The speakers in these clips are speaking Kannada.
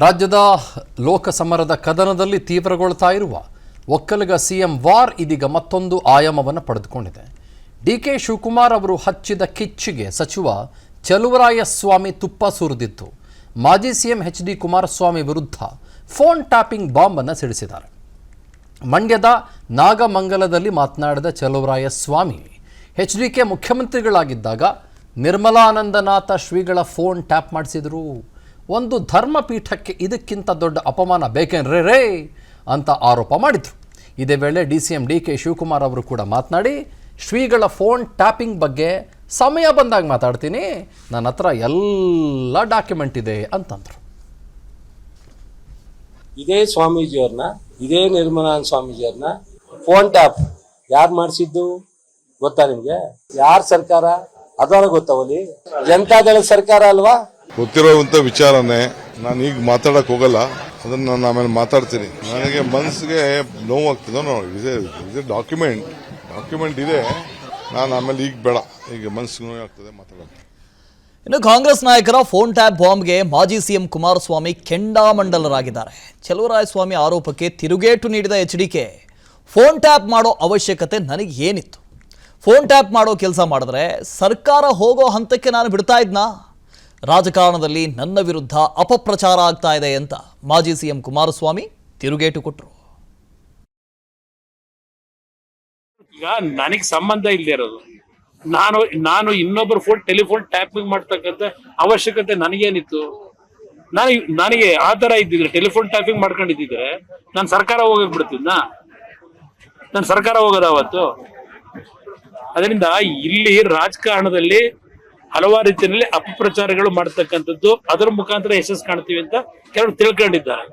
ರಾಜ್ಯದ ಲೋಕಸಮರದ ಕದನದಲ್ಲಿ ತೀವ್ರಗೊಳ್ತಾ ಇರುವ ಒಕ್ಕಲಿಗ ಸಿಎಂ ವಾರ್ ಇದೀಗ ಮತ್ತೊಂದು ಆಯಾಮವನ್ನು ಪಡೆದುಕೊಂಡಿದೆ. ಡಿಕೆ ಶಿವಕುಮಾರ್ ಅವರು ಹಚ್ಚಿದ ಕಿಚ್ಚಿಗೆ ಸಚಿವ ಚಲುವರಾಯಸ್ವಾಮಿ ತುಪ್ಪ ಸುರಿದಿದ್ದು ಮಾಜಿ ಸಿಎಂ ಎಚ್.ಡಿ. ಕುಮಾರಸ್ವಾಮಿ ವಿರುದ್ಧ ಫೋನ್ ಟ್ಯಾಪಿಂಗ್ ಬಾಂಬ್ ಅನ್ನು ಸಿಡಿಸಿದ್ದಾರೆ. ಮಂಡ್ಯದ ನಾಗಮಂಗಲದಲ್ಲಿ ಮಾತನಾಡಿದ ಚಲುವರಾಯಸ್ವಾಮಿ ಎಚ್.ಡಿ.ಕೆ ಮುಖ್ಯಮಂತ್ರಿಗಳಾಗಿದ್ದಾಗ ನಿರ್ಮಲಾನಂದನಾಥ ಶ್ರೀಗಳ ಫೋನ್ ಟ್ಯಾಪ್ ಮಾಡಿಸಿದರು. ಒಂದು ಧರ್ಮಪೀಠಕ್ಕೆ ಇದಕ್ಕಿಂತ ದೊಡ್ಡ ಅಪಮಾನ ಬೇಕೇನ್ರೇ ರೇ ಅಂತ ಆರೋಪ ಮಾಡಿದರು. ಇದೇ ವೇಳೆ ಡಿ.ಸಿ.ಎಂ ಡಿ.ಕೆ ಶಿವಕುಮಾರ್ ಅವರು ಕೂಡ ಮಾತನಾಡಿ ಶ್ರೀಗಳ ಫೋನ್ ಟ್ಯಾಪಿಂಗ್ ಬಗ್ಗೆ ಸಮಯ ಬಂದಾಗ ಮಾತಾಡ್ತೀನಿ, ನನ್ನ ಹತ್ರ ಎಲ್ಲ ಡಾಕ್ಯುಮೆಂಟ್ ಇದೆ ಅಂತಂದರು. ಇದೇ ಸ್ವಾಮೀಜಿಯವ್ರನ್ನ, ಇದೇ ನಿರ್ಮಲಾನಂದ ಸ್ವಾಮೀಜಿಯವ್ರನ್ನ ಫೋನ್ ಟ್ಯಾಪ್ ಯಾರು ಮಾಡಿಸಿದ್ದು ಗೊತ್ತಾ ನಿಮ್ಗೆ? ಯಾರ ಸರ್ಕಾರ ಅದರ ಗೊತ್ತಾವಲಿ? ಜನತಾದಳ ಸರ್ಕಾರ ಅಲ್ವಾ? ಗೊತ್ತಿರೋಂಥ ವಿಚಾರನೇ ನಾನು ಈಗ ಮಾತಾಡಕ್ ಹೋಗಲ್ಲ, ಅದನ್ನ ನಾನು ಆಮೇಲೆ ಮಾತಾಡ್ತೀನಿ. ನನಗೆ ಮನಸ್ಸಿಗೆ ನೋವಾಗ್ತದೆ. ಇದೆ ಡಾಕ್ಯುಮೆಂಟ್ ಇದೆ, ನಾನು ಆಮೇಲೆ ಈಗ ಬೇಡ, ಈಗ ಮನಸ್ಸಿಗೆ ನೋವಾಗ್ತದೆ ಮಾತಾಡೋದು. ಇನ್ನು ಕಾಂಗ್ರೆಸ್ ನಾಯಕರ ಫೋನ್ ಟ್ಯಾಪ್ ಬಾಂಬ್ಗೆ ಮಾಜಿ ಸಿಎಂ ಕುಮಾರಸ್ವಾಮಿ ಕೆಂಡಾಮಂಡಲರಾಗಿದ್ದಾರೆ. ಚಲುವರಾಯಸ್ವಾಮಿ ಆರೋಪಕ್ಕೆ ತಿರುಗೇಟು ನೀಡಿದ ಎಚ್.ಡಿ.ಕೆ ಫೋನ್ ಟ್ಯಾಪ್ ಮಾಡೋ ಅವಶ್ಯಕತೆ ನನಗೆ ಏನಿತ್ತು? ಫೋನ್ ಟ್ಯಾಪ್ ಮಾಡೋ ಕೆಲಸ ಮಾಡಿದ್ರೆ ಸರ್ಕಾರ ಹೋಗೋ ಹಂತಕ್ಕೆ ನಾನು ಬಿಡ್ತಾ ಇದ್ನಾ? ರಾಜಕಾರಣದಲ್ಲಿ ನನ್ನ ವಿರುದ್ಧ ಅಪಪ್ರಚಾರ ಆಗ್ತಾ ಇದೆ ಅಂತ ಮಾಜಿ ಸಿಎಂ ಕುಮಾರಸ್ವಾಮಿ ತಿರುಗೇಟು ಕೊಟ್ಟರು. ಈಗ ನನಗೆ ಸಂಬಂಧ ಇಲ್ಲದೆ ಇರೋದು, ನಾನು ಇನ್ನೊಬ್ಬರು ಟೆಲಿಫೋನ್ ಟ್ಯಾಪಿಂಗ್ ಮಾಡ್ತಕ್ಕಂಥ ಅವಶ್ಯಕತೆ ನನಗೇನಿತ್ತು? ನನಗೆ ಆ ತರ ಇದ್ದಿದ್ರೆ, ಟೆಲಿಫೋನ್ ಟ್ಯಾಪಿಂಗ್ ಮಾಡ್ಕೊಂಡಿದ್ದಿದ್ರೆ ನಾನು ಸರ್ಕಾರ ಹೋಗಕ್ ಬಿಡ್ತಿದ್ನ? ನಾನು ಸರ್ಕಾರ ಹೋಗೋದ ಅವತ್ತು? ಅದರಿಂದ ಇಲ್ಲಿ ರಾಜಕಾರಣದಲ್ಲಿ ಹಲವಾರು ರೀತಿಯಲ್ಲಿ ಅಪಪ್ರಚಾರಗಳು ಮಾಡ್ತಕ್ಕಂಥದ್ದು, ಅದರ ಮುಖಾಂತರ ಯಶಸ್ಸು ಕಾಣ್ತೀವಿ ಅಂತ ಕೆಲವರು ತಿಳ್ಕೊಂಡಿದ್ದಾರೆ.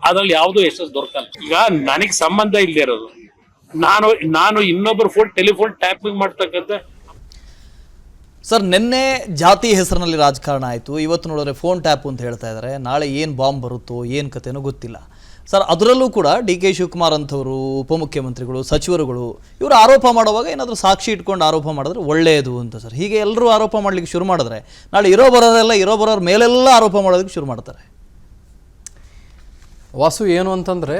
ಅದ್ರಲ್ಲಿ ಯಾವುದೂ ಯಶಸ್ಸು ದೊರಕಲ್ಲ. ಈಗ ನನಗೆ ಸಂಬಂಧ ಇಲ್ಲದೆ ಇರೋದು, ನಾನು ಇನ್ನೊಬ್ಬರು ಟೆಲಿಫೋನ್ ಟ್ಯಾಪಿಂಗ್ ಮಾಡ್ತಕ್ಕಂಥ. ಸರ್, ನಿನ್ನೆ ಜಾತಿ ಹೆಸರಿನಲ್ಲಿ ರಾಜಕಾರಣ ಆಯಿತು, ಇವತ್ತು ನೋಡಿದ್ರೆ ಫೋನ್ ಟ್ಯಾಪ್ ಅಂತ ಹೇಳ್ತಾ ಇದ್ದಾರೆ. ನಾಳೆ ಏನು ಬಾಂಬ್ ಬರುತ್ತೋ ಏನು ಕಥೆನೋ ಗೊತ್ತಿಲ್ಲ. ಸರ್, ಅದರಲ್ಲೂ ಕೂಡ ಡಿ.ಕೆ ಶಿವಕುಮಾರ್ ಅಂಥವರು, ಉಪಮುಖ್ಯಮಂತ್ರಿಗಳು, ಸಚಿವರುಗಳು ಇವರು ಆರೋಪ ಮಾಡುವಾಗ ಏನಾದರೂ ಸಾಕ್ಷಿ ಇಟ್ಕೊಂಡು ಆರೋಪ ಮಾಡಿದ್ರೆ ಒಳ್ಳೆಯದು ಅಂತ ಸರ್. ಹೀಗೆ ಎಲ್ಲರೂ ಆರೋಪ ಮಾಡಲಿಕ್ಕೆ ಶುರು ಮಾಡಿದ್ರೆ ನಾಳೆ ಇರೋ ಬರೋರ ಮೇಲೆಲ್ಲ ಆರೋಪ ಮಾಡೋದಕ್ಕೆ ಶುರು ಮಾಡ್ತಾರೆ. ವಾಸು, ಏನು ಅಂತಂದರೆ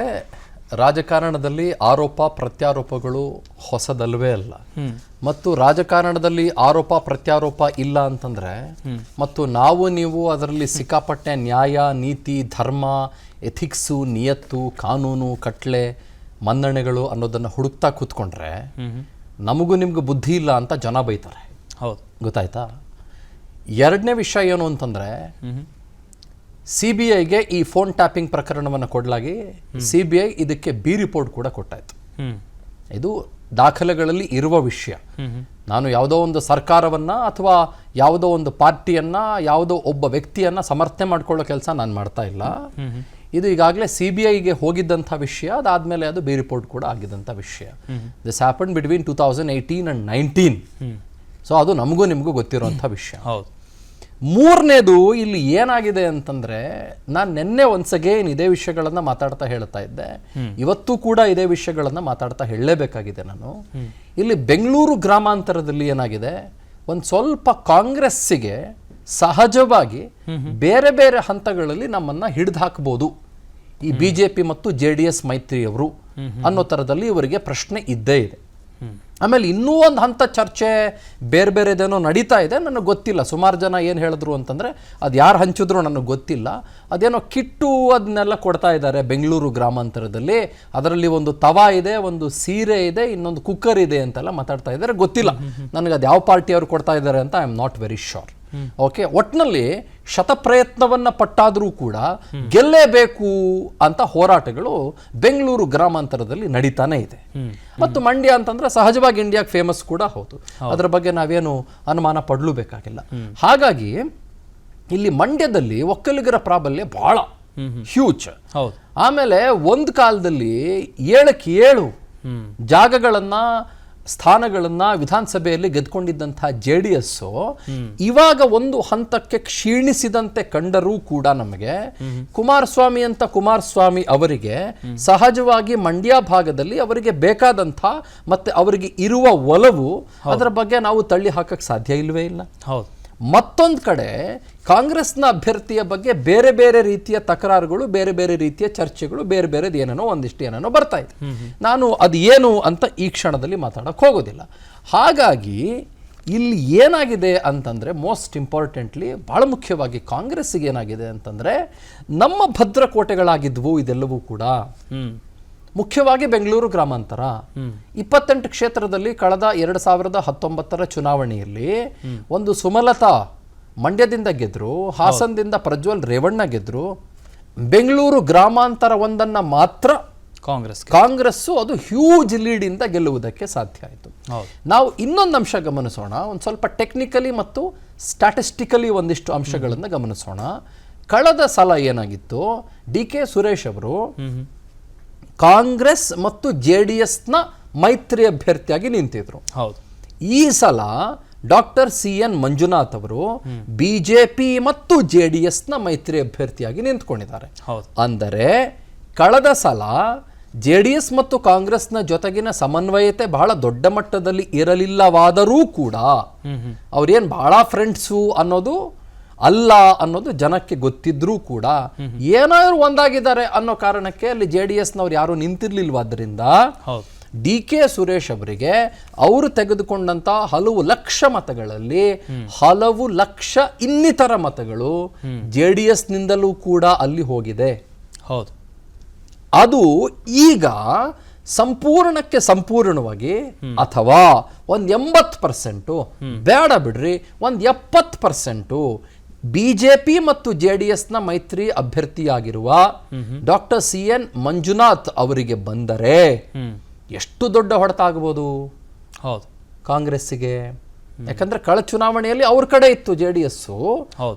ರಾಜಕಾರಣದಲ್ಲಿ ಆರೋಪ ಪ್ರತ್ಯಾರೋಪಗಳು ಹೊಸದಲ್ವೇ ಅಲ್ಲ. ಮತ್ತು ರಾಜಕಾರಣದಲ್ಲಿ ಆರೋಪ ಪ್ರತ್ಯಾರೋಪ ಇಲ್ಲ ಅಂತಂದರೆ ಮತ್ತು ನೀವು ಅದರಲ್ಲಿ ಸಿಕ್ಕಾಪಟ್ಟೆ ನ್ಯಾಯ, ನೀತಿ, ಧರ್ಮ, ಎಥಿಕ್ಸು, ನಿಯತ್ತು, ಕಾನೂನು, ಕಟ್ಲೆ, ಮನ್ನಣೆಗಳು ಅನ್ನೋದನ್ನು ಹುಡುಕ್ತಾ ಕೂತ್ಕೊಂಡ್ರೆ ನಮಗೂ ನಿಮ್ಗೆ ಬುದ್ಧಿ ಇಲ್ಲ ಅಂತ ಜನ ಬೈತಾರೆ. ಹೌದು, ಗೊತ್ತಾಯ್ತಾ? ಎರಡನೇ ವಿಷಯ ಏನು ಅಂತಂದರೆ, CBIಗೆ ಈ ಫೋನ್ ಟ್ಯಾಪಿಂಗ್ ಪ್ರಕರಣವನ್ನು ಕೊಡಲಾಗಿ CBI ಇದಕ್ಕೆ ಬಿ ರಿಪೋರ್ಟ್ ಕೂಡ ಕೊಟ್ಟಾಯಿತು. ಇದು ದಾಖಲೆಗಳಲ್ಲಿ ಇರುವ ವಿಷಯ. ನಾನು ಯಾವುದೋ ಒಂದು ಸರ್ಕಾರವನ್ನು ಅಥವಾ ಯಾವುದೋ ಒಂದು ಪಾರ್ಟಿಯನ್ನು, ಯಾವುದೋ ಒಬ್ಬ ವ್ಯಕ್ತಿಯನ್ನು ಸಮರ್ಥನೆ ಮಾಡ್ಕೊಳ್ಳೋ ಕೆಲಸ ನಾನು ಮಾಡ್ತಾ ಇಲ್ಲ. ಇದು ಈಗಾಗಲೇ CBIಗೆ ಹೋಗಿದ್ದಂಥ ವಿಷಯ, ಅದಾದಮೇಲೆ ಅದು ಬಿ ರಿಪೋರ್ಟ್ ಕೂಡ ಆಗಿದ್ದಂಥ ವಿಷಯ. This happen between 2018 and 19. So ಅದು ನಮಗೂ ನಿಮಗೂ ಗೊತ್ತಿರೋಂಥ ವಿಷಯ. ಹೌದು. ಮೂರನೇದು ಇಲ್ಲಿ ಏನಾಗಿದೆ ಅಂತಂದರೆ, ನಾನು ನಿನ್ನೆ ಒನ್ಸ್ ಅಗೇನ್ ಇದೇ ವಿಷಯಗಳನ್ನು ಮಾತಾಡ್ತಾ ಹೇಳ್ತಾ ಇದ್ದೆ, ಇವತ್ತು ಕೂಡ ಇದೇ ವಿಷಯಗಳನ್ನು ಮಾತಾಡ್ತಾ ಹೇಳಲೇಬೇಕಾಗಿದೆ ನಾನು. ಇಲ್ಲಿ ಬೆಂಗಳೂರು ಗ್ರಾಮಾಂತರದಲ್ಲಿ ಏನಾಗಿದೆ, ಒಂದು ಸ್ವಲ್ಪ ಕಾಂಗ್ರೆಸ್ಸಿಗೆ ಸಹಜವಾಗಿ ಬೇರೆ ಬೇರೆ ಹಂತಗಳಲ್ಲಿ ನಮ್ಮನ್ನು ಹಿಡಿದು ಹಾಕ್ಬೋದು ಈ BJP ಮತ್ತು JDS ಮೈತ್ರಿಯವರು ಅನ್ನೋ ಥರದಲ್ಲಿ ಇವರಿಗೆ ಪ್ರಶ್ನೆ ಇದ್ದೇ ಇದೆ. ಆಮೇಲೆ ಇನ್ನೂ ಒಂದು ಹಂತ ಚರ್ಚೆ ಬೇರೆ ಬೇರೆದೇನೋ ನಡೀತಾ ಇದೆ, ನನಗೆ ಗೊತ್ತಿಲ್ಲ. ಸುಮಾರು ಜನ ಏನು ಹೇಳಿದ್ರು ಅಂತಂದರೆ, ಅದು ಯಾರು ಹಂಚಿದ್ರು ನನಗೆ ಗೊತ್ತಿಲ್ಲ, ಅದೇನೋ ಕಿಟ್ಟು ಅದನ್ನೆಲ್ಲ ಕೊಡ್ತಾ ಇದ್ದಾರೆ ಬೆಂಗಳೂರು ಗ್ರಾಮಾಂತರದಲ್ಲಿ. ಅದರಲ್ಲಿ ಒಂದು ತವಾ ಇದೆ, ಒಂದು ಸೀರೆ ಇದೆ, ಇನ್ನೊಂದು ಕುಕ್ಕರ್ ಇದೆ ಅಂತೆಲ್ಲ ಮಾತಾಡ್ತಾ ಇದ್ದಾರೆ. ಗೊತ್ತಿಲ್ಲ ನನಗೆ ಅದು ಯಾವ ಪಾರ್ಟಿಯವರು ಕೊಡ್ತಾ ಇದ್ದಾರೆ ಅಂತ. I am not very sure. Okay, ಒಟ್ಟಿನಲ್ಲಿ ಶತಪ್ರಯತ್ನವನ್ನು ಪಟ್ಟಾದರೂ ಕೂಡ ಗೆಲ್ಲೇಬೇಕು ಅಂತ ಹೋರಾಟಗಳು ಬೆಂಗಳೂರು ಗ್ರಾಮಾಂತರದಲ್ಲಿ ನಡೀತಾನೆ ಇದೆ. ಮತ್ತು ಮಂಡ್ಯ ಅಂತಂದ್ರೆ ಸಹಜವಾಗಿ ಇಂಡಿಯಾಗೆ ಫೇಮಸ್ ಕೂಡ ಹೌದು, ಅದರ ಬಗ್ಗೆ ನಾವೇನು ಅನುಮಾನ ಪಡಲೂಬೇಕಾಗಿಲ್ಲ. ಹಾಗಾಗಿ ಇಲ್ಲಿ ಮಂಡ್ಯದಲ್ಲಿ ಒಕ್ಕಲಿಗರ ಪ್ರಾಬಲ್ಯ ಬಹಳ ಹ್ಯೂಜ್. ಆಮೇಲೆ ಒಂದು ಕಾಲದಲ್ಲಿ 7 ಜಾಗಗಳನ್ನ, ಸ್ಥಾನಗಳನ್ನ ವಿಧಾನಸಭೆಯಲ್ಲಿ ಗೆದ್ಕೊಂಡಿದ್ದಂಥ JDS ಇವಾಗ ಒಂದು ಹಂತಕ್ಕೆ ಕ್ಷೀಣಿಸಿದಂತೆ ಕಂಡರೂ ಕೂಡ ನಮಗೆ ಕುಮಾರಸ್ವಾಮಿ ಅವರಿಗೆ ಸಹಜವಾಗಿ ಮಂಡ್ಯ ಭಾಗದಲ್ಲಿ ಅವರಿಗೆ ಬೇಕಾದಂಥ ಮತ್ತೆ ಅವರಿಗೆ ಇರುವ ಒಲವು, ಅದರ ಬಗ್ಗೆ ನಾವು ತಳ್ಳಿ ಹಾಕಕ್ಕೆ ಸಾಧ್ಯ ಇಲ್ವೇ ಇಲ್ಲ. ಮತ್ತೊಂದು ಕಡೆ ಕಾಂಗ್ರೆಸ್ನ ಅಭ್ಯರ್ಥಿಯ ಬಗ್ಗೆ ಬೇರೆ ಬೇರೆ ರೀತಿಯ ತಕರಾರುಗಳು, ಬೇರೆ ಬೇರೆ ರೀತಿಯ ಚರ್ಚೆಗಳು, ಬೇರೆ ಬೇರೆದು ಏನೇನೋ ಒಂದಿಷ್ಟು ಏನೇನೋ ಬರ್ತಾ ಇದೆ. ನಾನು ಅದು ಏನು ಅಂತ ಈ ಕ್ಷಣದಲ್ಲಿ ಮಾತಾಡೋಕ್ಕೆ ಹೋಗೋದಿಲ್ಲ. ಹಾಗಾಗಿ ಇಲ್ಲಿ ಏನಾಗಿದೆ ಅಂತಂದರೆ, ಮೋಸ್ಟ್ ಇಂಪಾರ್ಟೆಂಟ್ಲಿ ಭಾಳ ಮುಖ್ಯವಾಗಿ ಕಾಂಗ್ರೆಸ್ಸಿಗೆ ಏನಾಗಿದೆ ಅಂತಂದರೆ, ನಮ್ಮ ಭದ್ರಕೋಟೆಗಳಾಗಿದ್ವು ಇದೆಲ್ಲವೂ ಕೂಡ. ಮುಖ್ಯವಾಗಿ ಬೆಂಗಳೂರು ಗ್ರಾಮಾಂತರ 28 ಕ್ಷೇತ್ರದಲ್ಲಿ ಕಳೆದ 2019 ಚುನಾವಣೆಯಲ್ಲಿ ಒಂದು ಸುಮಲತಾ ಮಂಡ್ಯದಿಂದ ಗೆದ್ರು, ಹಾಸನದಿಂದ ಪ್ರಜ್ವಲ್ ರೇವಣ್ಣ ಗೆದ್ರು. ಬೆಂಗಳೂರು ಗ್ರಾಮಾಂತರ ಒಂದನ್ನು ಮಾತ್ರ ಕಾಂಗ್ರೆಸ್ಸು ಅದು ಹ್ಯೂಜ್ ಲೀಡಿಂದ ಗೆಲ್ಲುವುದಕ್ಕೆ ಸಾಧ್ಯ ಆಯಿತು. ನಾವು ಇನ್ನೊಂದು ಅಂಶ ಗಮನಿಸೋಣ, ಒಂದು ಸ್ವಲ್ಪ ಟೆಕ್ನಿಕಲಿ ಮತ್ತು ಸ್ಟ್ಯಾಟಿಸ್ಟಿಕಲಿ ಒಂದಿಷ್ಟು ಅಂಶಗಳನ್ನು ಗಮನಿಸೋಣ. ಕಳೆದ ಸಲ ಏನಾಗಿತ್ತು, DK ಸುರೇಶ್ ಅವರು ಕಾಂಗ್ರೆಸ್ ಮತ್ತು JDSನ ಮೈತ್ರಿ ಅಭ್ಯರ್ಥಿಯಾಗಿ ನಿಂತಿದ್ರು. ಈ ಸಲ ಡಾಕ್ಟರ್ CN ಮಂಜುನಾಥ್ ಅವರು ಬಿಜೆಪಿ ಮತ್ತು JDSನ ಮೈತ್ರಿ ಅಭ್ಯರ್ಥಿಯಾಗಿ ನಿಂತ್ಕೊಂಡಿದ್ದಾರೆ. ಅಂದರೆ ಕಳೆದ ಸಲ JDS ಮತ್ತು ಕಾಂಗ್ರೆಸ್ನ ಜೊತೆಗಿನ ಸಮನ್ವಯತೆ ಬಹಳ ದೊಡ್ಡ ಮಟ್ಟದಲ್ಲಿ ಇರಲಿಲ್ಲವಾದರೂ ಕೂಡ, ಅವ್ರೇನು ಬಹಳ ಫ್ರೆಂಡ್ಸು ಅನ್ನೋದು ಅಲ್ಲ ಅನ್ನೋದು ಜನಕ್ಕೆ ಗೊತ್ತಿದ್ರೂ ಕೂಡ, ಏನಾದ್ರು ಒಂದಾಗಿದ್ದಾರೆ ಅನ್ನೋ ಕಾರಣಕ್ಕೆ ಅಲ್ಲಿ JDSನವ್ರು ಯಾರು ನಿಂತಿರ್ಲಿಲ್ವಾದ್ರಿಂದ DK ಸುರೇಶ್ ಅವರಿಗೆ ಅವರು ತೆಗೆದುಕೊಂಡಂತ ಹಲವು ಲಕ್ಷ ಮತಗಳಲ್ಲಿ ಹಲವು ಲಕ್ಷ ಇನ್ನಿತರ ಮತಗಳು JDSನಿಂದಲೂ ಕೂಡ ಅಲ್ಲಿ ಹೋಗಿದೆ. ಅದು ಈಗ ಸಂಪೂರ್ಣಕ್ಕೆ ಸಂಪೂರ್ಣವಾಗಿ ಅಥವಾ ಒಂದು 80%, ಬೇಡ ಬಿಡ್ರಿ ಒಂದು 70% ಬಿಜೆಪಿ ಮತ್ತು JDSನ ಮೈತ್ರಿ ಅಭ್ಯರ್ಥಿಯಾಗಿರುವ ಡಾಕ್ಟರ್ CN ಮಂಜುನಾಥ್ ಅವರಿಗೆ ಬಂದರೆ ಎಷ್ಟು ದೊಡ್ಡ ಹೊಡೆತ ಆಗ್ಬೋದು ಕಾಂಗ್ರೆಸ್ಸಿಗೆ. ಯಾಕಂದ್ರೆ ಕಳೆದ ಚುನಾವಣೆಯಲ್ಲಿ ಅವ್ರ ಕಡೆ ಇತ್ತು JDS.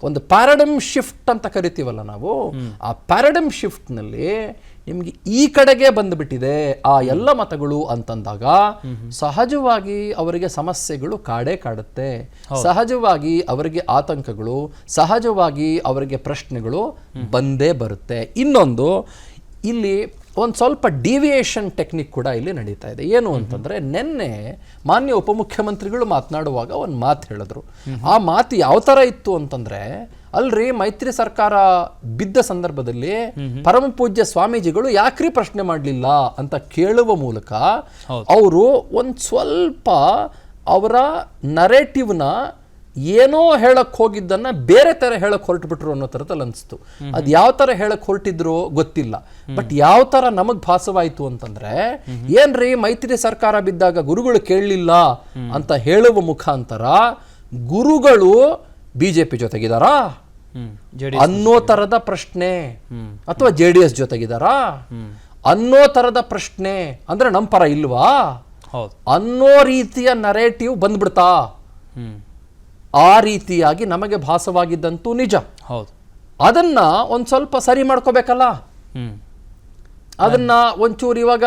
ಒಂದು ಪ್ಯಾರಡೈಮ್ ಶಿಫ್ಟ್ ಅಂತ ಕರಿತೀವಲ್ಲ ನಾವು, ಆ ಪ್ಯಾರಡೈಮ್ ಶಿಫ್ಟ್ ನಲ್ಲಿ ನಿಮ್ಗೆ ಈ ಕಡೆಗೆ ಬಂದುಬಿಟ್ಟಿದೆ ಆ ಎಲ್ಲ ಮತಗಳು ಅಂತಂದಾಗ ಸಹಜವಾಗಿ ಅವರಿಗೆ ಸಮಸ್ಯೆಗಳು ಕಾಡೇ ಕಾಡುತ್ತೆ, ಸಹಜವಾಗಿ ಅವರಿಗೆ ಆತಂಕಗಳು, ಸಹಜವಾಗಿ ಅವರಿಗೆ ಪ್ರಶ್ನೆಗಳು ಬಂದೇ ಬರುತ್ತೆ. ಇನ್ನೊಂದು ಇಲ್ಲಿ ಒಂದು ಸ್ವಲ್ಪ ಡಿವಿಯೇಷನ್ ಟೆಕ್ನಿಕ್ ಕೂಡ ಇಲ್ಲಿ ನಡೀತಾ ಇದೆ. ಏನು ಅಂತಂದ್ರೆ, ನಿನ್ನೆ ಮಾನ್ಯ ಉಪಮುಖ್ಯಮಂತ್ರಿಗಳು ಮಾತನಾಡುವಾಗ ಒಂದು ಮಾತು ಹೇಳಿದ್ರು. ಆ ಮಾತು ಯಾವ ತರ ಇತ್ತು ಅಂತಂದ್ರೆ, ಅಲ್ರಿ ಮೈತ್ರಿ ಸರ್ಕಾರ ಬಿದ್ದ ಸಂದರ್ಭದಲ್ಲಿ ಪರಮ ಪೂಜ್ಯ ಸ್ವಾಮೀಜಿಗಳು ಯಾಕ್ರಿ ಪ್ರಶ್ನೆ ಮಾಡಲಿಲ್ಲ ಅಂತ ಕೇಳುವ ಮೂಲಕ ಅವರು ಒಂದು ಸ್ವಲ್ಪ ಅವರ ನರೇಟಿವ್ನ ಏನೋ ಹೇಳಕ್ ಹೋಗಿದ್ದನ್ನ ಬೇರೆ ತರ ಹೇಳಕ್ ಹೊರಟುಬಿಟ್ರು ಅನ್ನೋ ತರದಲ್ಲಿ ಅನಿಸ್ತು. ಅದು ಯಾವ ತರ ಹೇಳಕ್ ಹೊರಟಿದ್ರು ಗೊತ್ತಿಲ್ಲ, ಬಟ್ ಯಾವ ತರ ನಮಗ್ ಭಾಸವಾಯ್ತು ಅಂತಂದ್ರೆ, ಏನ್ರಿ ಮೈತ್ರಿ ಸರ್ಕಾರ ಬಿದ್ದಾಗ ಗುರುಗಳು ಕೇಳಲಿಲ್ಲ ಅಂತ ಹೇಳುವ ಮುಖಾಂತರ ಗುರುಗಳು ಬಿಜೆಪಿ ಜೊತೆಗಿದಾರಾ ಅನ್ನೋ ತರದ ಪ್ರಶ್ನೆ, ಅಥವಾ JDS ಜೊತೆಗಿದಾರಾ ಅನ್ನೋ ತರದ ಪ್ರಶ್ನೆ, ಅಂದ್ರೆ ನಮ್ಮ ಪರ ಇಲ್ವಾ ಅನ್ನೋ ರೀತಿಯ ನರೇಟಿವ್ ಬಂದ್ಬಿಡ್ತಾ. ಆ ರೀತಿಯಾಗಿ ನಮಗೆ ಭಾಸವಾಗಿದ್ದಂತೂ ನಿಜ. ಅದನ್ನ ಒಂದ್ ಸ್ವಲ್ಪ ಸರಿ ಮಾಡ್ಕೋಬೇಕಲ್ಲ, ಅದನ್ನ ಒಂಚೂರು ಇವಾಗ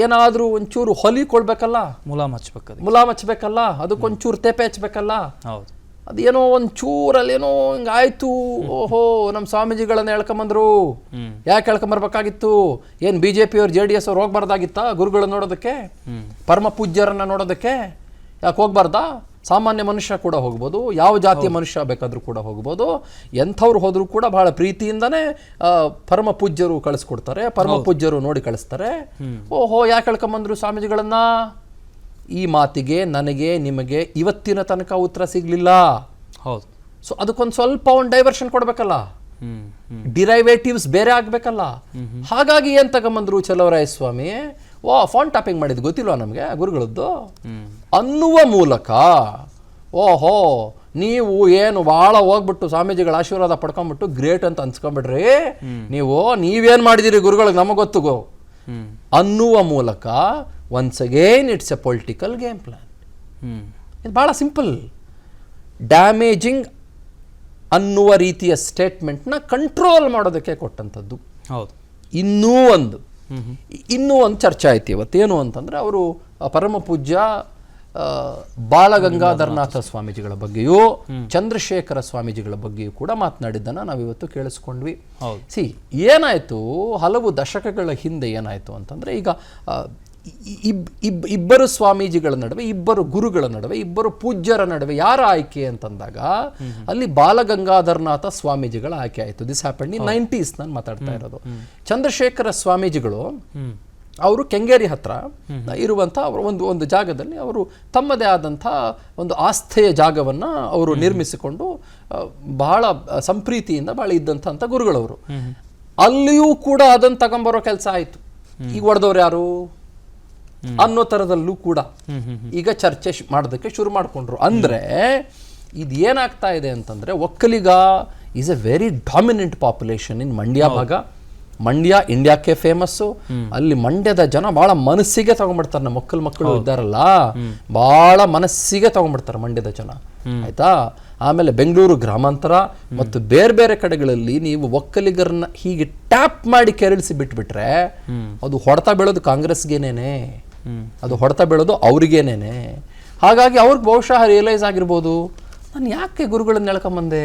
ಏನಾದ್ರೂ ಒಂಚೂರು ಹೊಲಿಕೊಳ್ಬೇಕಲ್ಲ, ಮುಲಾಮ್ ಹಚ್ಬೇಕಲ್ಲ, ಅದಕ್ಕೊಂಚೂರು ತೇಪೆ ಹಚ್ಬೇಕಲ್ಲ. ಅದೇನೋ ಒಂಚೂರಲ್ಲಿ ಏನೋ ಹಿಂಗಾಯ್ತು, ಓಹೋ ನಮ್ಮ ಸ್ವಾಮೀಜಿಗಳನ್ನ ಹೇಳ್ಕೊಂಬಂದ್ರು, ಯಾಕೆ ಹೇಳ್ಕೊಂಬರ್ಬೇಕಾಗಿತ್ತು? ಏನ್ BJP ಅವ್ರು JDS ಅವ್ರು ಹೋಗ್ಬಾರ್ದಾಗಿತ್ತ ಗುರುಗಳನ್ನ ನೋಡೋದಕ್ಕೆ, ಪರಮ ಪೂಜ್ಯರನ್ನ ನೋಡೋದಕ್ಕೆ? ಯಾಕೆ ಹೋಗ್ಬಾರ್ದಾ? ಸಾಮಾನ್ಯ ಮನುಷ್ಯ ಕೂಡ ಹೋಗ್ಬೋದು, ಯಾವ ಜಾತಿಯ ಮನುಷ್ಯ ಬೇಕಾದ್ರೂ ಕೂಡ ಹೋಗ್ಬೋದು. ಎಂಥವ್ರು ಹೋದ್ರೂ ಕೂಡ ಬಹಳ ಪ್ರೀತಿಯಿಂದನೇ ಪರಮ ಪೂಜ್ಯರು ಕಳಿಸ್ಕೊಡ್ತಾರೆ, ಪರಮ ಪೂಜ್ಯರು ನೋಡಿ ಕಳಿಸ್ತಾರೆ. ಓಹೋ ಯಾಕೆ ಹೇಳ್ಕೊಂಬಂದ್ರು ಸ್ವಾಮೀಜಿಗಳನ್ನ? ಈ ಮಾತಿಗೆ ನನಗೆ ನಿಮಗೆ ಇವತ್ತಿನ ತನಕ ಉತ್ತರ ಸಿಗ್ಲಿಲ್ಲ. ಸೊ ಅದಕ್ಕೊಂದು ಸ್ವಲ್ಪ ಒಂದು ಡೈವರ್ಷನ್ ಕೊಡ್ಬೇಕಲ್ಲ, ಡಿರೈವೇಟಿವ್ಸ್ ಬೇರೆ ಆಗ್ಬೇಕಲ್ಲ. ಹಾಗಾಗಿ ಏನ್ ತಗೊಂಬಂದ್ರು ಚಲುವರಾಯಸ್ವಾಮಿ, ಫಾಂಟ್ ಟ್ಯಾಪಿಂಗ್ ಮಾಡಿದ್ ಗೊತ್ತಿಲ್ವಾ ನಮ್ಗೆ ಗುರುಗಳದ್ದು ಅನ್ನುವ ಮೂಲಕ, ಓಹೋ ನೀವು ಏನು ಭಾಳ ಹೋಗ್ಬಿಟ್ಟು ಸ್ವಾಮೀಜಿಗಳ ಆಶೀರ್ವಾದ ಪಡ್ಕೊಂಡ್ಬಿಟ್ಟು ಗ್ರೇಟ್ ಅಂತ ಅನ್ಸ್ಕೊಂಡ್ಬಿಡ್ರಿ, ನೀವೇನ್ ಮಾಡಿದಿರಿ ಗುರುಗಳಿಗೆ ನಮಗೆ ಗೊತ್ತು ಅನ್ನುವ ಮೂಲಕ once again it's A political game plan. ಇದು ಬಹಳ ಸಿಂಪಲ್. ಡ್ಯಾಮೇಜಿಂಗ್ ಅನ್ನುವ ರೀತಿಯ ಸ್ಟೇಟ್ಮೆಂಟ್ನ ಕಂಟ್ರೋಲ್ ಮಾಡೋದಕ್ಕೆ ಕೊಟ್ಟಂಥದ್ದು. ಇನ್ನೂ ಒಂದು ಚರ್ಚೆ ಆಯ್ತು ಇವತ್ತೇನು ಅಂತಂದ್ರೆ, ಅವರು ಪರಮ ಪೂಜ್ಯ ಬಾಲಗಂಗಾಧರನಾಥ ಸ್ವಾಮೀಜಿಗಳ ಬಗ್ಗೆಯೂ ಚಂದ್ರಶೇಖರ ಸ್ವಾಮೀಜಿಗಳ ಬಗ್ಗೆಯೂ ಕೂಡ ಮಾತನಾಡಿದ್ದನ್ನ ನಾವಿವತ್ತು ಕೇಳಿಸ್ಕೊಂಡ್ವಿ. ಏನಾಯ್ತು, ಹಲವು ದಶಕಗಳ ಹಿಂದೆ ಏನಾಯ್ತು ಅಂತಂದ್ರೆ, ಈಗ ಇಬ್ಬರು ಸ್ವಾಮೀಜಿಗಳ ನಡುವೆ, ಇಬ್ಬರು ಗುರುಗಳ ನಡುವೆ, ಇಬ್ಬರು ಪೂಜ್ಯರ ನಡುವೆ ಯಾರ ಆಯ್ಕೆ ಅಂತಂದಾಗ ಅಲ್ಲಿ ಬಾಲಗಂಗಾಧರನಾಥ ಸ್ವಾಮೀಜಿಗಳ ಆಯ್ಕೆ ಆಯಿತು. ದಿಸ್ ಹ್ಯಾಪನ್ ಇನ್ 90s ನಾನು ಮಾತಾಡ್ತಾ ಇರೋದು. ಚಂದ್ರಶೇಖರ ಸ್ವಾಮೀಜಿಗಳು ಅವರು ಕೆಂಗೇರಿ ಹತ್ರ ಇರುವಂಥ ಒಂದು ಜಾಗದಲ್ಲಿ ಅವರು ತಮ್ಮದೇ ಆದಂಥ ಒಂದು ಆಸ್ಥೆಯ ಜಾಗವನ್ನು ಅವರು ನಿರ್ಮಿಸಿಕೊಂಡು ಬಹಳ ಸಂಪ್ರೀತಿಯಿಂದ ಬಹಳ ಇದ್ದಂಥ ಗುರುಗಳವರು. ಅಲ್ಲಿಯೂ ಕೂಡ ಅದನ್ನು ತಗೊಂಬರೋ ಕೆಲಸ ಆಯಿತು. ಈಗ ಹೊಡೆದವ್ರು ಯಾರು ಅನ್ನೋ ಥರದಲ್ಲೂ ಕೂಡ ಈಗ ಚರ್ಚೆ ಮಾಡೋದಕ್ಕೆ ಶುರು ಮಾಡಿಕೊಂಡ್ರು. ಅಂದರೆ ಇದು ಏನಾಗ್ತಾ ಇದೆ ಅಂತಂದರೆ, Vokkaliga is A very dominant population in Mandya ಭಾಗ. ಮಂಡ್ಯ ಇಂಡಿಯಾಕ್ಕೆ ಫೇಮಸ್ಸು. ಅಲ್ಲಿ ಮಂಡ್ಯದ ಜನ ಭಾಳ ಮನಸ್ಸಿಗೆ ತಗೊಂಡ್ಬಿಡ್ತಾರೆ. ನಮ್ಮ ಮಕ್ಕಳು ಇದ್ದಾರಲ್ಲ, ಭಾಳ ಮನಸ್ಸಿಗೆ ತಗೊಂಡ್ಬಿಡ್ತಾರೆ ಮಂಡ್ಯದ ಜನ, ಆಯ್ತಾ. ಆಮೇಲೆ ಬೆಂಗಳೂರು ಗ್ರಾಮಾಂತರ ಮತ್ತು ಬೇರೆ ಬೇರೆ ಕಡೆಗಳಲ್ಲಿ ನೀವು ಒಕ್ಕಲಿಗರನ್ನ ಹೀಗೆ ಟ್ಯಾಪ್ ಮಾಡಿ ಕೆರಳಿಸಿ ಬಿಟ್ಬಿಟ್ರೆ ಅದು ಹೊಡೆತ ಬೀಳೋದು ಕಾಂಗ್ರೆಸ್ಗೇನೇನೆ, ಅದು ಹೊಡೆತ ಬೀಳೋದು ಅವ್ರಿಗೇನೇನೆ. ಹಾಗಾಗಿ ಅವ್ರಿಗೆ ಬಹುಶಃ ರಿಯಲೈಸ್ ಆಗಿರ್ಬೋದು, ನಾನು ಯಾಕೆ ಗುರುಗಳನ್ನ ಎಳ್ಕೊಂಬಂದೆ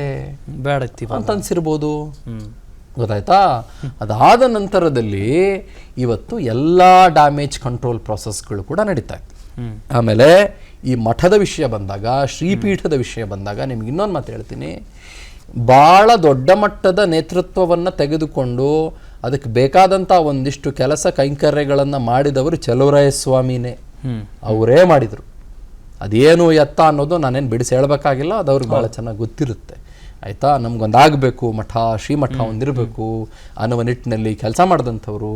ಬೇಡ ಅಂತ ಅನ್ಸಿರ್ಬೋದು. ಗೊತ್ತಾಯ್ತಾ. ಅದಾದ ನಂತರದಲ್ಲಿ ಇವತ್ತು ಎಲ್ಲ ಡ್ಯಾಮೇಜ್ ಕಂಟ್ರೋಲ್ ಪ್ರಾಸೆಸ್ಗಳು ಕೂಡ ನಡೀತಾ ಇತ್ತು. ಆಮೇಲೆ ಈ ಮಠದ ವಿಷಯ ಬಂದಾಗ, ಶ್ರೀಪೀಠದ ವಿಷಯ ಬಂದಾಗ ನಿಮ್ಗೆ ಇನ್ನೊಂದು ಮಾತು ಹೇಳ್ತೀನಿ. ಭಾಳ ದೊಡ್ಡ ಮಟ್ಟದ ನೇತೃತ್ವವನ್ನು ತೆಗೆದುಕೊಂಡು ಅದಕ್ಕೆ ಬೇಕಾದಂಥ ಒಂದಿಷ್ಟು ಕೆಲಸ ಕೈಂಕರ್ಯಗಳನ್ನು ಮಾಡಿದವರು ಚಲುವರಾಯಸ್ವಾಮಿನೇ. ಅವರೇ ಮಾಡಿದರು. ಅದೇನು ಎತ್ತ ಅನ್ನೋದು ನಾನೇನು ಬಿಡಿಸಿ ಹೇಳಬೇಕಾಗಿಲ್ಲ, ಅದು ಅವ್ರಿಗೆ ಭಾಳ ಚೆನ್ನಾಗಿ ಗೊತ್ತಿರುತ್ತೆ, ಆಯಿತಾ. ನಮ್ಗೊಂದಾಗಬೇಕು ಮಠ, ಶ್ರೀಮಠ ಒಂದಿರಬೇಕು ಅನ್ನುವ ನಿಟ್ಟಿನಲ್ಲಿ ಕೆಲಸ ಮಾಡಿದಂಥವ್ರು,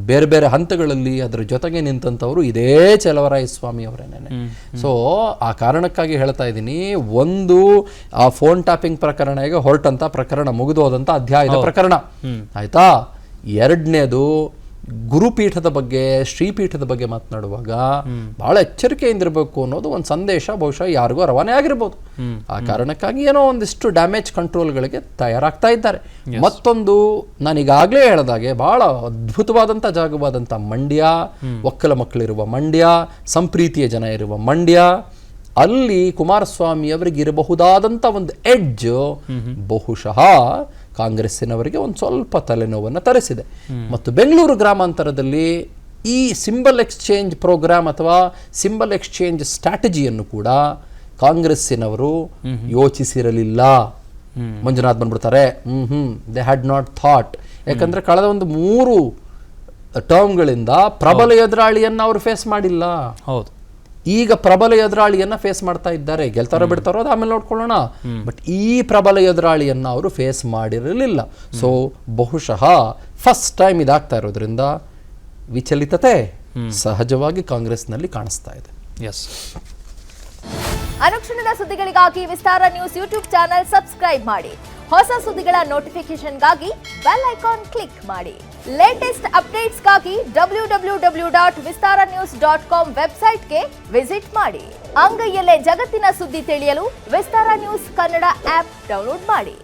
ಬೇರೆ ಬೇರೆ ಹಂತಗಳಲ್ಲಿ ಅದರ ಜೊತೆಗೆ ನಿಂತಂಥವ್ರು ಇದೇ ಚಲುವರಾಯಸ್ವಾಮಿ ಅವರೇನೆ. ಸೊ ಆ ಕಾರಣಕ್ಕಾಗಿ ಹೇಳ್ತಾ ಇದ್ದೀನಿ, ಒಂದು ಆ ಫೋನ್ ಟ್ಯಾಪಿಂಗ್ ಪ್ರಕರಣ ಈಗ ಹೊರಟಂಥ ಪ್ರಕರಣ, ಮುಗಿದು ಹೋದಂಥ ಅಧ್ಯಾಯದ ಪ್ರಕರಣ, ಆಯಿತಾ. ಎರಡನೇದು ಗುರುಪೀಠದ ಬಗ್ಗೆ, ಶ್ರೀಪೀಠದ ಬಗ್ಗೆ ಮಾತನಾಡುವಾಗ ಬಹಳ ಎಚ್ಚರಿಕೆಯಿಂದಿರಬೇಕು ಅನ್ನೋದು ಒಂದು ಸಂದೇಶ ಬಹುಶಃ ಯಾರಿಗೂ ರವಾನೆ ಆಗಿರ್ಬೋದು. ಆ ಕಾರಣಕ್ಕಾಗಿ ಏನೋ ಒಂದಿಷ್ಟು ಡ್ಯಾಮೇಜ್ ಕಂಟ್ರೋಲ್ಗಳಿಗೆ ತಯಾರಾಗ್ತಾ ಇದ್ದಾರೆ. ಮತ್ತೊಂದು, ನಾನೀಗಾಗಲೇ ಹೇಳಿದಾಗೆ ಬಹಳ ಅದ್ಭುತವಾದಂಥ ಜಾಗವಾದಂಥ ಮಂಡ್ಯ, ಒಕ್ಕಲ ಮಕ್ಕಳಿರುವ ಮಂಡ್ಯ, ಸಂಪ್ರೀತಿಯ ಜನ ಇರುವ ಮಂಡ್ಯ, ಅಲ್ಲಿ ಕುಮಾರಸ್ವಾಮಿ ಅವರಿಗೆ ಇರಬಹುದಾದಂಥ ಒಂದು ಎಡ್ಜ್ ಬಹುಶಃ ಕಾಂಗ್ರೆಸ್ಸಿನವರಿಗೆ ಒಂದು ಸ್ವಲ್ಪ ತಲೆನೋವನ್ನು ತರಿಸಿದೆ. ಮತ್ತು ಬೆಂಗಳೂರು ಗ್ರಾಮಾಂತರದಲ್ಲಿ ಈ ಸಿಂಬಲ್ ಎಕ್ಸ್ಚೇಂಜ್ ಪ್ರೋಗ್ರಾಮ್ ಅಥವಾ ಸಿಂಬಲ್ ಎಕ್ಸ್ಚೇಂಜ್ ಸ್ಟ್ರಾಟಜಿಯನ್ನು ಕೂಡ ಕಾಂಗ್ರೆಸ್ಸಿನವರು ಯೋಚಿಸಿರಲಿಲ್ಲ. ಮಂಜುನಾಥ್ ಬಂದ್ಬಿಡ್ತಾರೆ, ದೇ ಹ್ಯಾಡ್ ನಾಟ್ ಥಾಟ್. ಯಾಕಂದ್ರೆ ಕಳೆದ ಒಂದು 3 ಟರ್ಮ್ಗಳಿಂದ ಪ್ರಬಲ ಎದುರಾಳಿಯನ್ನು ಅವರು ಫೇಸ್ ಮಾಡಿಲ್ಲ. ಹೌದು, ಈಗ ಪ್ರಬಲ ಎದುರಾಳಿಯನ್ನ ಫೇಸ್ ಮಾಡ್ತಾ ಇದ್ದಾರೆ. ಗೆಲ್ತಾರೋ ಬಿಡ್ತಾರೋ ಅದು ಆಮೇಲೆ ನೋಡ್ಕೊಳ್ಳೋಣ. ಬಟ್ ಈ ಪ್ರಬಲ ಎದುರಾಳಿಯನ್ನ ಅವರು ಫೇಸ್ ಮಾಡಿರಲಿಲ್ಲ. ಸೊ ಬಹುಶಃ ಫಸ್ಟ್ ಟೈಮ್ ಇದಾಗ್ತಾ ಇರೋದ್ರಿಂದ ವಿಚಲಿತತೆ ಸಹಜವಾಗಿ ಕಾಂಗ್ರೆಸ್ನಲ್ಲಿ ಕಾಣಿಸ್ತಾ ಇದೆ. ಎಸ್. ಅನುಕ್ಷಣದ ಸುದ್ದಿಗಳಿಗಾಗಿ ವಿಸ್ತಾರ ನ್ಯೂಸ್ ಯೂಟ್ಯೂಬ್ ಚಾನೆಲ್ ಸಬ್ಸ್ಕ್ರೈಬ್ ಮಾಡಿ. ಹೊಸ ಸುದ್ದಿಗಳ ನೋಟಿಫಿಕೇಶನ್ಗಾಗಿ ಬೆಲ್ ಐಕಾನ್ ಕ್ಲಿಕ್ ಮಾಡಿ. ಲೇಟೆಸ್ಟ್ ಅಪ್ಡೇಟ್ಸ್ಗಾಗಿ www.vistaranews.com ವೆಬ್ಸೈಟ್ಗೆ ವಿಸಿಟ್ ಮಾಡಿ. ಅಂಗೈಯಲ್ಲೇ ಜಗತ್ತಿನ ಸುದ್ದಿ ತಿಳಿಯಲು ವಿಸ್ತಾರ ನ್ಯೂಸ್ ಕನ್ನಡ ಆಪ್ ಡೌನ್ಲೋಡ್ ಮಾಡಿ.